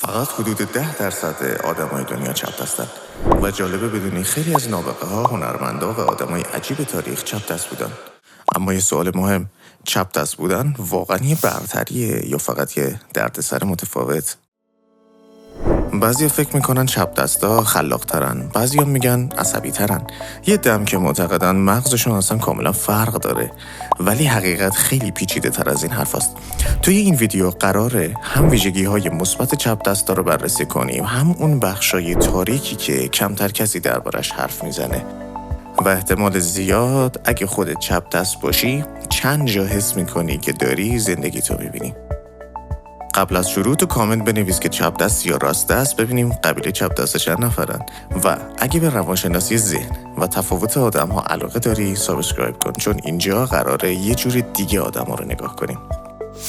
فقط حدود 10% آدمای دنیا چپ دستن و جالبه بدونی خیلی از نابغه ها، هنرمندا و آدمای عجیب تاریخ چپ دست بودن. اما یه سوال مهم، چپ دست بودن واقعا یه برتریه یا فقط یه دردسر متفاوت؟ بعضیا فکر میکنن چپ دستا خلاق ترن، بعضیا میگن عصبی ترن، یه دم که معتقدن مغزشون اصلا کاملا فرق داره. ولی حقیقت خیلی پیچیده تر از این حرف است. توی این ویدیو قراره هم ویژگی های مثبت چپ دستا رو بررسی کنیم، هم اون بخشای تاریکی که کمتر کسی دربارش حرف میزنه. و احتمال زیاد اگه خودت چپ دست باشی چند جا حس میکنی که داری زندگی تو میبینی. قبل از شروع تو کامنت بنویس که چپ دست یا راست دست، ببینیم قبیله چپ دست چند نفرن. و اگه به روانشناسی ذهن و تفاوت آدم ها علاقه داری سابسکرایب کن، چون اینجا قراره یه جور دیگه آدم ها رو نگاه کنیم.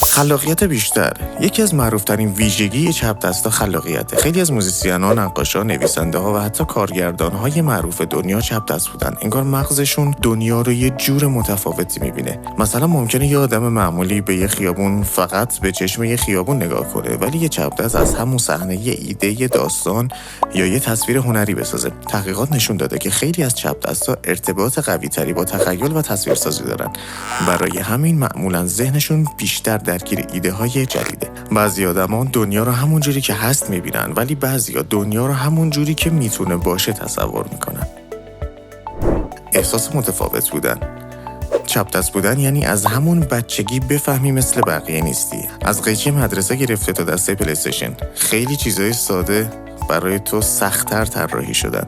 خلاقیت بیشتر یکی از معروفترین ویژگی چپ دستا خلاقیته. خیلی از موزیسین‌ها، نقاشا، نویسنده‌ها و حتی کارگردان‌های معروف دنیا چپ دست بودن. انگار مغزشون دنیا رو یه جور متفاوتی می‌بینه. مثلا ممکنه یه آدم معمولی به یه خیابون فقط به چشم یه خیابون نگاه کنه، ولی یه چپ دست از همون صحنه یه ایده، یه داستان یا یه تصویر هنری بسازه. تحقیقات نشون داده که خیلی از چپ دستا ارتباط قوی‌تری با تخیل و تصویرسازی دارن. برای همین معمولاً ذهنشون بیشتر درگیر ایده های جدیده. بعضی آدما دنیا رو همون جوری که هست میبینن، ولی بعضیا دنیا رو همون جوری که میتونه باشه تصور میکنن. احساس متفاوت بودن. چپ دست بودن یعنی از همون بچگی بفهمی مثل بقیه نیستی. از قیچی مدرسه گرفته تا دسته پلی استیشن، خیلی چیزای ساده برای تو سخت‌تر طراحی شدن.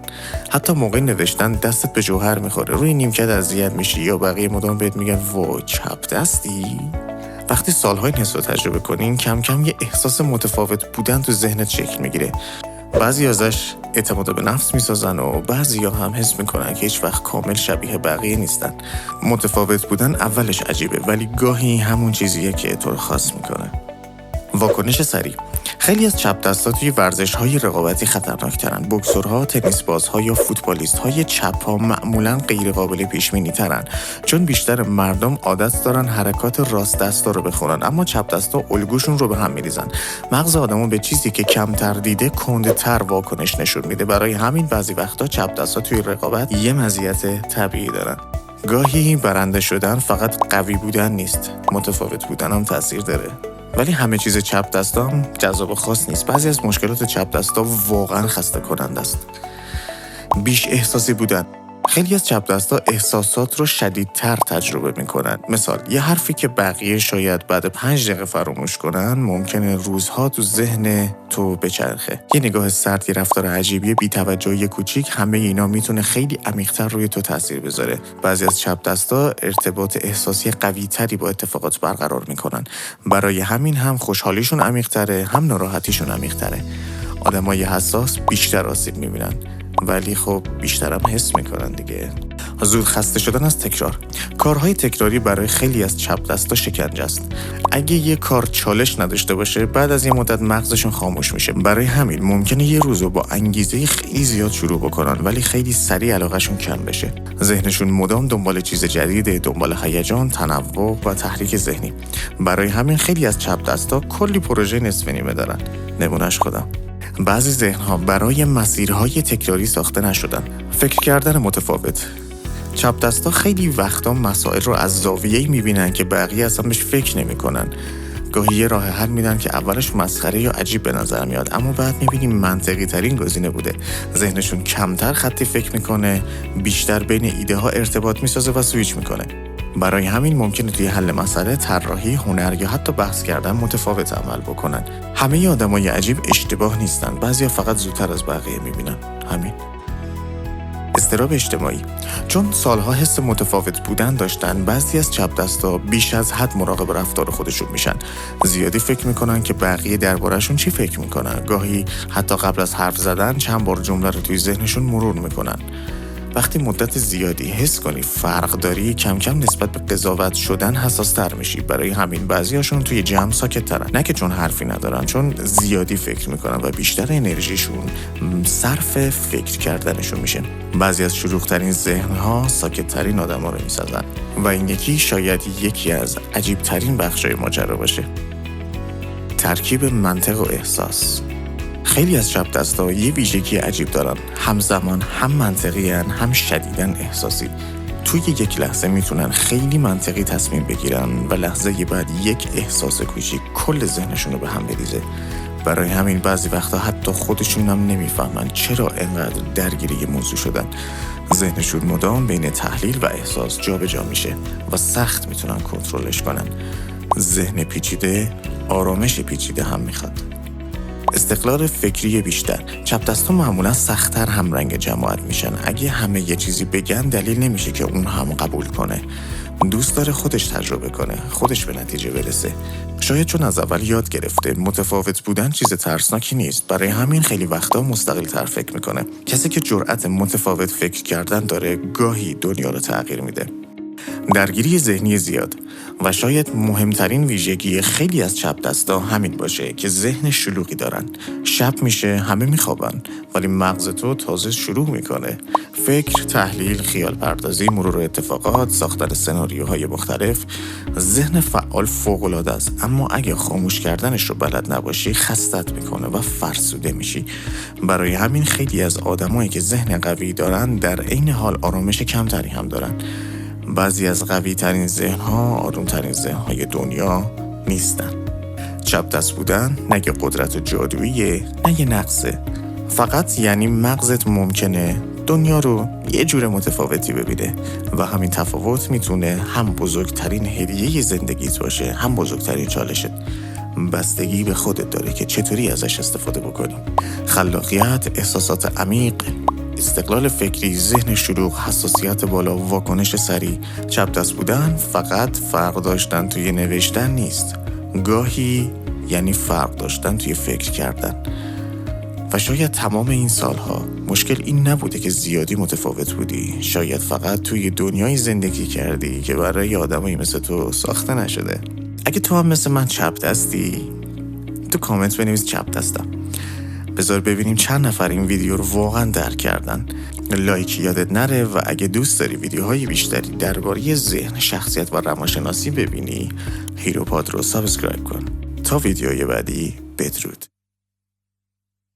حتی موقع نوشتن دستت به جوهر میخوره، روی نیمکت اذیت میشی یا بقیه مدام بهت میگن وای چپ دستی. وقتی سالهای نصف تجربه کنین کم کم یه احساس متفاوت بودن تو ذهنت شکل میگیره. بعضی ازش اعتماد به نفس میسازن و بعضیا هم حس میکنن که هیچ وقت کامل شبیه بقیه نیستن. متفاوت بودن اولش عجیبه، ولی گاهی همون چیزیه که تو رو خاص میکنه. واکنش سریع. خیلی از چپ دستا توی ورزش‌های رقابتی خطرناک‌ترن. بوکسورها، تنیس بازها یا فوتبالیست‌های چپ‌ها معمولاً غیر قابل پیش‌بینی‌ترن، چون بیشتر مردم عادت دارن حرکات راست دستا رو بخونن، اما چپ دستا الگوشون رو به هم می‌ریزن. مغز آدمو به چیزی که کمتر دیده کندتر واکنش نشون میده. برای همین بعضی وقتا چپ دستا توی رقابت یه مزیت طبیعی دارن. گاهی برنده شدن فقط قوی بودن نیست، متفاوت بودن هم تأثیر داره. ولی همه چیز چپ دستا هم جذاب و خاص نیست. بعضی از مشکلات چپ دستا واقعا خسته کننده است. بیش احساسی بودن. خیلی از چپ دستا احساسات رو شدیدتر تجربه میکنن. مثال، یه حرفی که بقیه شاید بعد 5 دقیقه فراموش کنن ممکنه روزها تو ذهن تو بچرخه. یه نگاه سرد، یه رفتار عجیبی، بی‌توجهی کوچیک، همه اینا میتونه خیلی عمیق‌تر روی تو تاثیر بذاره. بعضی از چپ دستا ارتباط احساسی قوی‌تری با اتفاقات برقرار میکنن. برای همین هم خوشحالیشون عمیق‌تره، هم ناراحتیشون عمیق‌تره. آدمای حساس بیشتر آسیب میبینن، ولی خب بیشترم حس میکنن دیگه. زود خسته شدن از تکرار. کارهای تکراری برای خیلی از چپ دستا شکنجه است. اگه یه کار چالش نداشته باشه بعد از یه مدت مغزشون خاموش میشه. برای همین ممکنه یه روزو با انگیزه خیلی زیاد شروع بکنن، ولی خیلی سریع علاقهشون کم بشه. ذهنشون مدام دنبال چیز جدیده، دنبال هیجان، تنوع و تحریک ذهنی. برای همین خیلی از چپ دستا کلی پروژه نصف نیمه دارن. نمونهش خودم. بعضی ذهن‌ها برای مسیرهای تکراری ساخته نشدن. فکر کردن متفاوت. چپ دستا خیلی وقتا مسائل رو از زاویه‌ای می‌بینن که بقیه اصلا بهش فکر نمی‌کنن. گاهی یه راه حل میدن که اولش مسخره یا عجیب به نظر میاد، اما بعد می‌بینیم منطقی ترین گزینه بوده. ذهنشون کمتر خطی فکر می‌کنه، بیشتر بین ایده‌ها ارتباط می‌سازه و سویچ می‌کنه. برای همین ممکنه توی حل مسئله، طراحی، هنر یا حتی بحث کردن متفاوت عمل بکنن. همه آدمای عجیب اشتباه نیستن، بعضیا فقط زودتر از بقیه میبینن. همین. اضطراب اجتماعی. چون سالها حس متفاوت بودن داشتن، بعضی از چپ دستا بیش از حد مراقب رفتار خودشون میشن. زیادی فکر میکنن که بقیه درباره‌شون چی فکر میکنن. گاهی حتی قبل از حرف زدن چند بار جمله رو توی ذهنشون مرور میکنن. وقتی مدت زیادی حس کنی فرق داری، کم کم نسبت به قضاوت شدن حساس‌تر میشی. برای همین بعضیاشون توی جمع ساکت‌ترن، نه که چون حرفی ندارن، چون زیادی فکر میکنن و بیشتر انرژیشون صرف فکر کردنشون میشه. بعضی از شلوغ‌ترین ذهن‌ها ساکت‌ترین آدم‌ها رو میسازن و این شاید یکی از عجیب‌ترین بخشای ماجرا باشه. ترکیب منطق و احساس. خیلی از چپ دستا یه ویژگی عجیب دارن، همزمان هم منطقی هن، هم شدیداً احساسی. توی یک لحظه میتونن خیلی منطقی تصمیم بگیرن و لحظه بعد یک احساس کوچیک کل ذهنشون رو به هم بریزه. برای همین بعضی وقتا حتی خودشون هم نمیفهمن چرا اینقدر درگیر یه موضوع شدن. ذهنشون مدام بین تحلیل و احساس جابجا میشه و سخت میتونن کنترلش کنن. ذهن پیچیده آرامش پیچیده هم میخواد. استقلال فکری بیشتر. چپ دستا معمولا سخت‌تر همرنگ جماعت میشن. اگه همه یه چیزی بگن دلیل نمیشه که اون هم قبول کنه. دوست داره خودش تجربه کنه، خودش به نتیجه برسه. شاید چون از اول یاد گرفته متفاوت بودن چیز ترسناکی نیست، برای همین خیلی وقتا مستقل تر فکر میکنه. کسی که جرأت متفاوت فکر کردن داره گاهی دنیا رو تغییر میده. درگیری ذهنی زیاد و شاید مهمترین ویژگی خیلی از چپ دستا همین باشه که ذهن شلوغی دارن. شب میشه همه میخوابن ولی مغز تو تازه شروع میکنه. فکر، تحلیل، خیال پردازی، مرور اتفاقات، ساختن سناریوهای مختلف. ذهن فعال فوق‌العاده است، اما اگه خاموش کردنش رو بلد نباشی خستت میکنه و فرسوده میشی. برای همین خیلی از آدمایی که ذهن قوی دارن در عین حال آرامش کمتری هم دارن. بعضی از قوی ترین ذهن‌ها آروم ترین ذهن‌های دنیا نیستن. چپ دست بودن نه یه قدرت جادوییه نه یه نقصه. فقط یعنی مغزت ممکنه دنیا رو یه جور متفاوتی ببینه و همین تفاوت میتونه هم بزرگترین هدیه زندگیت باشه هم بزرگترین چالشت. بستگی به خودت داره که چطوری ازش استفاده بکنی. خلاقیت، احساسات عمیق، استقلال فکری، ذهن شلوغ، حساسیت بالا، واکنش سریع. چپ دست بودن فقط فرق داشتن توی نوشتن نیست. گاهی یعنی فرق داشتن توی فکر کردن. و شاید تمام این سالها مشکل این نبوده که زیادی متفاوت بودی. شاید فقط توی دنیای زندگی کردی که برای آدمایی مثل تو ساخته نشده. اگه تو هم مثل من چپ دستی، تو کامنت بنویس چپ دستم. بذار ببینیم چند نفر این ویدیو رو واقعا درک کردن. لایک یادت نره و اگه دوست داری ویدیوهای بیشتری درباره ذهن، شخصیت و روانشناسی ببینی، هیروپاد رو سابسکرایب کن. تا ویدیوی بعدی، بدرود.